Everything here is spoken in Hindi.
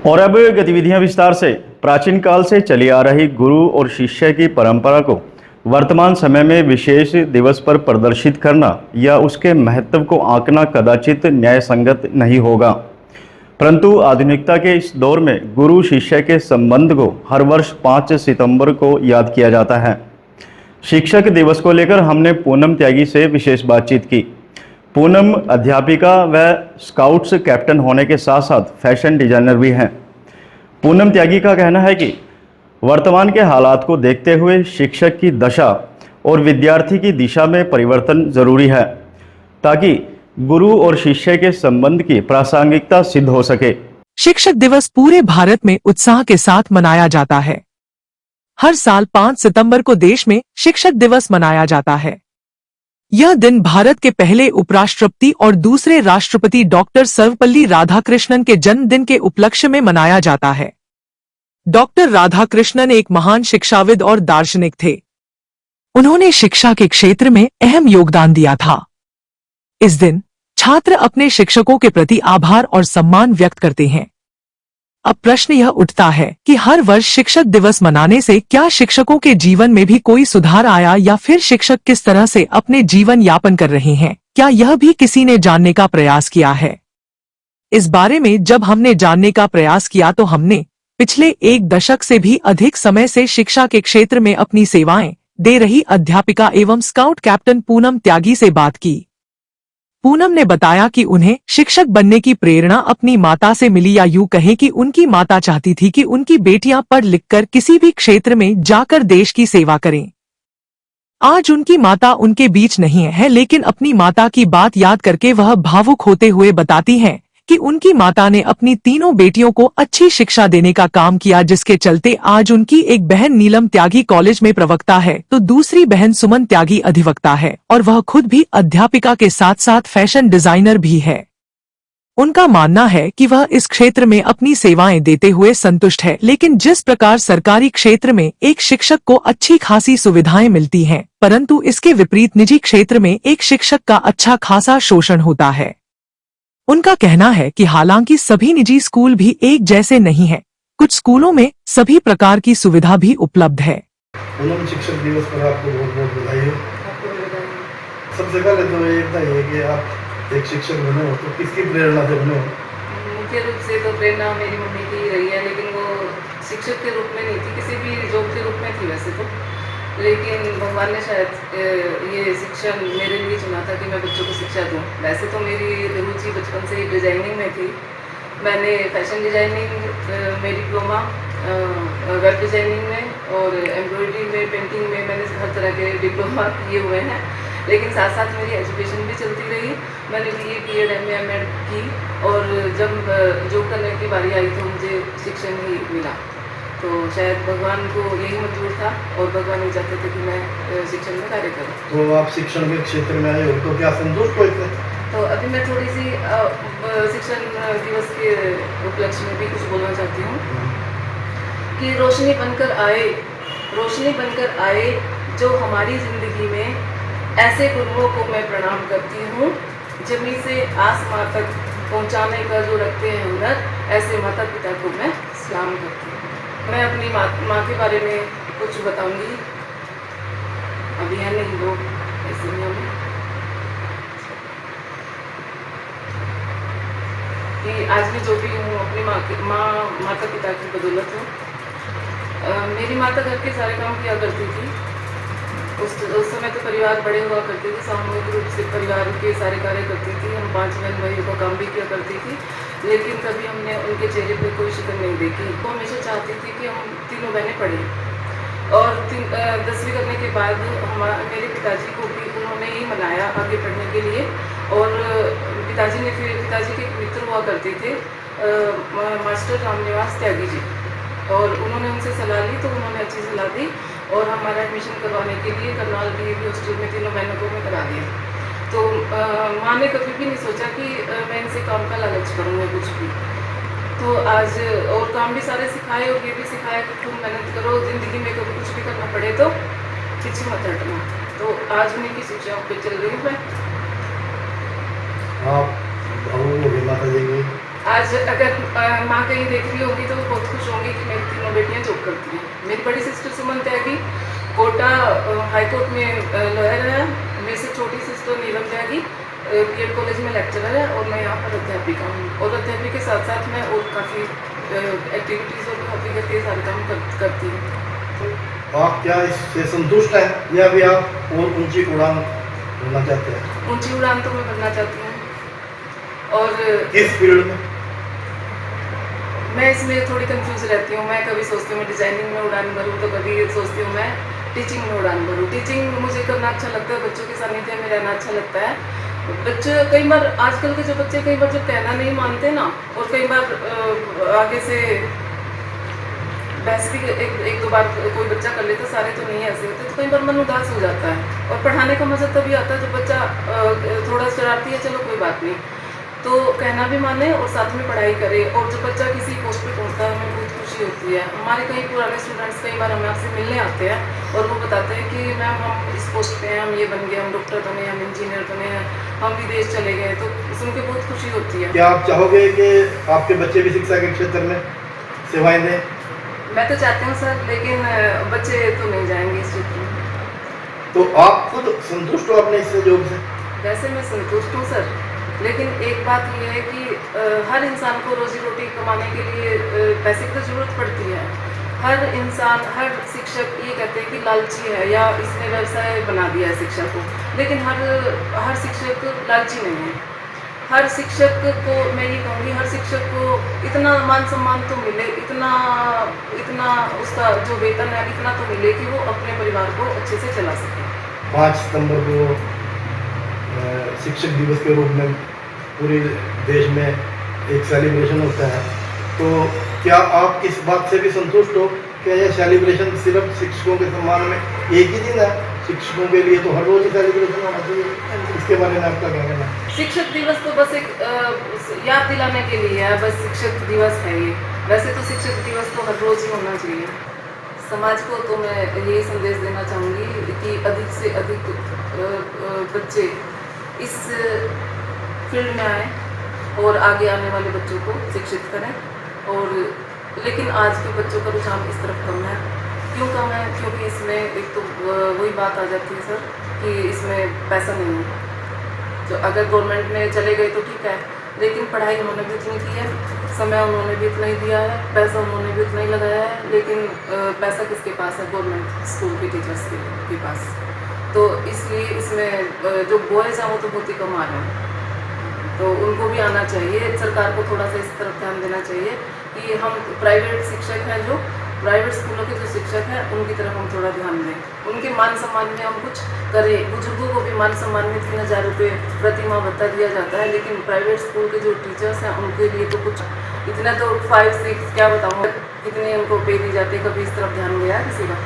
और अब गतिविधियां विस्तार से। प्राचीन काल से चली आ रही गुरु और शिष्य की परंपरा को वर्तमान समय में विशेष दिवस पर प्रदर्शित करना या उसके महत्व को आंकना कदाचित न्याय संगत नहीं होगा, परंतु आधुनिकता के इस दौर में गुरु शिष्य के संबंध को हर वर्ष 5 सितंबर को याद किया जाता है। शिक्षक दिवस को लेकर हमने पूनम त्यागी से विशेष बातचीत की। पूनम अध्यापिका व स्काउट्स कैप्टन होने के साथ साथ फैशन डिजाइनर भी हैं। पूनम त्यागी का कहना है कि वर्तमान के हालात को देखते हुए शिक्षक की दशा और विद्यार्थी की दिशा में परिवर्तन जरूरी है, ताकि गुरु और शिष्य के संबंध की प्रासंगिकता सिद्ध हो सके। शिक्षक दिवस पूरे भारत में उत्साह के साथ मनाया जाता है। हर साल 5 सितंबर को देश में शिक्षक दिवस मनाया जाता है। यह दिन भारत के पहले उपराष्ट्रपति और दूसरे राष्ट्रपति डॉक्टर सर्वपल्ली राधाकृष्णन के जन्मदिन के उपलक्ष्य में मनाया जाता है। डॉक्टर राधाकृष्णन एक महान शिक्षाविद और दार्शनिक थे। उन्होंने शिक्षा के क्षेत्र में अहम योगदान दिया था। इस दिन छात्र अपने शिक्षकों के प्रति आभार और सम्मान व्यक्त करते हैं। अब प्रश्न यह उठता है कि हर वर्ष शिक्षक दिवस मनाने से क्या शिक्षकों के जीवन में भी कोई सुधार आया, या फिर शिक्षक किस तरह से अपने जीवन यापन कर रहे हैं, क्या यह भी किसी ने जानने का प्रयास किया है? इस बारे में जब हमने जानने का प्रयास किया तो हमने पिछले 1 दशक से भी अधिक समय से शिक्षा के क्षेत्र में अपनी सेवाएं दे रही अध्यापिका एवं स्काउट कैप्टन पूनम त्यागी से बात की। पूनम ने बताया कि उन्हें शिक्षक बनने की प्रेरणा अपनी माता से मिली, या यूं कहें कि उनकी माता चाहती थी कि उनकी बेटियां पढ़ लिखकर किसी भी क्षेत्र में जाकर देश की सेवा करें। आज उनकी माता उनके बीच नहीं है, लेकिन अपनी माता की बात याद करके वह भावुक होते हुए बताती हैं कि उनकी माता ने अपनी तीनों बेटियों को अच्छी शिक्षा देने का काम किया, जिसके चलते आज उनकी एक बहन नीलम त्यागी कॉलेज में प्रवक्ता है, तो दूसरी बहन सुमन त्यागी अधिवक्ता है, और वह खुद भी अध्यापिका के साथ साथ फैशन डिजाइनर भी है। उनका मानना है कि वह इस क्षेत्र में अपनी सेवाएं देते हुए संतुष्ट है, लेकिन जिस प्रकार सरकारी क्षेत्र में एक शिक्षक को अच्छी खासी सुविधाएं मिलती हैं, परंतु इसके विपरीत निजी क्षेत्र में एक शिक्षक का अच्छा खासा शोषण होता है। उनका कहना है कि हालांकि सभी निजी स्कूल भी एक जैसे नहीं हैं, कुछ स्कूलों में सभी प्रकार की सुविधा भी उपलब्ध है। पूनम, शिक्षक दिवस पर आपको बहुत बहुत बधाई हो। सबसे पहले तो ये कि आप एक शिक्षक बने हो तो किसकी प्रेरणा से बने हो? मुख्य रूप से तो प्रेरणा मेरी मम्मी की रही है, लेकिन वो शिक्षक के रूप में नहीं थी, किसी भी जॉब के रूप में थी वैसे तो, लेकिन भगवान ने शायद ये शिक्षा मेरे लिए चुना था कि मैं बच्चों को शिक्षा दूँ। वैसे तो मेरी रुचि बचपन से ही डिज़ाइनिंग में थी। मैंने फैशन डिज़ाइनिंग में डिप्लोमा, वेब डिज़ाइनिंग में और एम्ब्रॉयडरी में, पेंटिंग में मैंने हर तरह के डिप्लोमा किए हुए हैं, लेकिन साथ साथ मेरी एजुकेशन भी चलती रही। मैंने BA, BEd, MA, MAd की, और जब जॉब करने की बारी आई तो मुझे शिक्षण ही मिला। तो शायद भगवान को यही मंजूर था और भगवान ये चाहते थे कि मैं शिक्षण में कार्य करूँ। तो आप शिक्षण के क्षेत्र में आए हो तो क्या संतोष हुए थे? तो अभी मैं थोड़ी सी शिक्षण दिवस के उपलक्ष्य में भी कुछ बोलना चाहती हूँ कि रोशनी बनकर आए जो हमारी ज़िंदगी में, ऐसे गुरुओं को मैं प्रणाम करती हूँ। जमीन से आसमां तक पहुँचाने का जो रखते हैं हुनर, ऐसे माता पिता को मैं सलाम करती हूँ। मैं अपनी माँ के बारे में कुछ बताऊंगी। अभी है नहीं लोग इस दुनिया में कि आज मैं जो भी हूँ अपनी माता पिता की बदौलत हूँ। मेरी माता घर के सारे काम किया करती थी। उस समय तो परिवार बड़े हुआ करते थे, सामूहिक रूप से परिवार के सारे कार्य करती थी। हम 5 बहन भाइयों का काम भी किया करती थी, लेकिन कभी हमने उनके चेहरे पर कोई शिकन नहीं देखी। वो हमेशा चाहती थी कि हम तीनों बहनें पढ़ें, और 10वीं करने के बाद मेरे पिताजी को भी उन्होंने ही मनाया आगे पढ़ने के लिए। और पिताजी के मित्र हुआ करते थे मास्टर रामनिवास त्यागी जी, और उन्होंने उनसे सलाह ली तो उन्होंने अच्छी सलाह दी और हमारा एडमिशन करवाने के लिए करनाल DAV हॉस्टल में तीनों बहनों को मैं करा दिया। तो माँ ने कभी भी नहीं सोचा कि मैं इनसे काम का लालच करूँगा कुछ भी। तो आज और काम भी सारे सिखाए, और ये भी सिखाया कि तुम मेहनत करो, ज़िंदगी में कभी कुछ भी करना पड़े तो पीछे मत हटना। तो आज उन्हीं की शिक्षाओं पर चल रही हूँ मैं। आप भावुक हो गए माता जी की। आज अगर माँ कहीं देख रही होगी तो वो बहुत खुश होंगी कि मेरी तीनों बेटियाँ जॉब करती हैं। मेरी बड़ी सिस्टर सुमन त्यागी कोटा हाई कोर्ट में लॉयर है। मेरे से छोटी सिस्टर नीलम त्यागी बीएड कॉलेज में लेक्चरर है और मैं यहाँ पर अध्यापिका हूँ। और अध्यापिका के साथ साथ मैं और काफ़ी एक्टिविटीज़ और काफ़ी करके सारे काम करती हूँ। तो आप क्या इससे संतुष्ट हैं या भी आप और ऊंची उड़ान भरना चाहते हैं? ऊंची उड़ान तो मैं भरना चाहती हूँ। और किस फील्ड में? मैं इसमें थोड़ी कंफ्यूज रहती हूँ। मैं कभी सोचती हूँ मैं डिज़ाइनिंग में उड़ान भरूँ, तो कभी सोचती हूँ मैं टीचिंग में उड़ान भरूँ। टीचिंग मुझे करना अच्छा लगता है, बच्चों के सानिध्य में रहना अच्छा लगता है। बच्चे कई बार, आजकल के जो बच्चे कई बार जो कहना नहीं मानते ना, और कई बार आगे से बहस भी एक दो बार कोई बच्चा कर लेता, सारे तो नहीं ऐसे होते, तो कई बार मन उदास हो जाता है। और पढ़ाने का मजा तभी आता है जब बच्चा थोड़ा शरारती है, चलो कोई बात नहीं, तो कहना भी माने और साथ में पढ़ाई करे। और जब बच्चा किसी पोस्ट पे पहुंचता है हमें बहुत खुशी होती है। हमारे कई पुराने स्टूडेंट्स कई बार हमें आपसे मिलने आते हैं और वो बताते हैं कि मैम हम इस पोस्ट पे हैं, हम ये बन गए, हम डॉक्टर बने, हम इंजीनियर बने हैं, हम विदेश चले गए, तो सुन के बहुत खुशी होती है। क्या आप चाहोगे कि आपके बच्चे भी शिक्षा के क्षेत्र में सेवाएं दें? मैं तो चाहती हूँ सर, लेकिन बच्चे तो नहीं जाएंगे इस क्षेत्र में। तो आप खुद संतुष्ट हो अपने इस जॉब से? वैसे मैं संतुष्ट हूँ सर, लेकिन एक बात ये है कि हर इंसान को रोजी रोटी कमाने के लिए पैसे की तो ज़रूरत पड़ती है। हर इंसान, हर शिक्षक ये कहते हैं कि लालची है या इसने व्यवसाय बना दिया है शिक्षा को, लेकिन हर शिक्षक लालची नहीं है। हर शिक्षक को मैं ये कहूँगी, हर शिक्षक को इतना मान सम्मान तो मिले, इतना उसका जो वेतन है इतना तो मिले कि वो अपने परिवार को अच्छे से चला सके। 5 सितंबर को शिक्षक दिवस के रूप में पूरे देश में एक सेलिब्रेशन होता है, तो क्या आप इस बात से भी संतुष्ट हो कि यह सेलिब्रेशन सिर्फ शिक्षकों के सम्मान में एक ही दिन है? शिक्षकों के लिए तो हर रोज ही सेलिब्रेशन होना चाहिए। इसके बारे में आपका क्या कहना है? शिक्षक दिवस तो बस एक याद दिलाने के लिए है, बस शिक्षक दिवस है ये। वैसे तो शिक्षक दिवस तो हर रोज ही होना चाहिए। समाज को तो मैं यही संदेश देना चाहूँगी कि अधिक से अधिक बच्चे इस फील्ड में आए और आगे आने वाले बच्चों को शिक्षित करें। और लेकिन आज के बच्चों का रुझान इस तरफ कम है। क्यों कम है? क्योंकि इसमें एक तो वही बात आ जाती है सर कि इसमें पैसा नहीं है। तो अगर गवर्नमेंट में चले गए तो ठीक है, लेकिन पढ़ाई उन्होंने भी उतनी की है, समय उन्होंने भी उतना ही दिया है, पैसा उन्होंने भी उतना ही लगाया है, लेकिन पैसा किसके पास है? गवर्नमेंट स्कूल के टीचर्स के पास। तो इसलिए इसमें जो बॉयज़ हैं वो तो बहुत ही कम आ रहे हैं, तो उनको भी आना चाहिए। सरकार को थोड़ा सा इस तरफ ध्यान देना चाहिए कि हम प्राइवेट शिक्षक हैं, जो प्राइवेट स्कूलों के जो शिक्षक हैं उनकी तरफ हम थोड़ा ध्यान दें, उनके मान सम्मान में हम कुछ करें। बुजुर्गों को भी मान सम्मान में 3000 रुपये प्रति माह भत्ता दिया जाता है, लेकिन प्राइवेट स्कूल के जो टीचर्स हैं उनके लिए तो कुछ इतना तो 5-6 क्या बताऊँ कितने उनको पे दी जाती है, कभी इस तरफ ध्यान गया किसी का?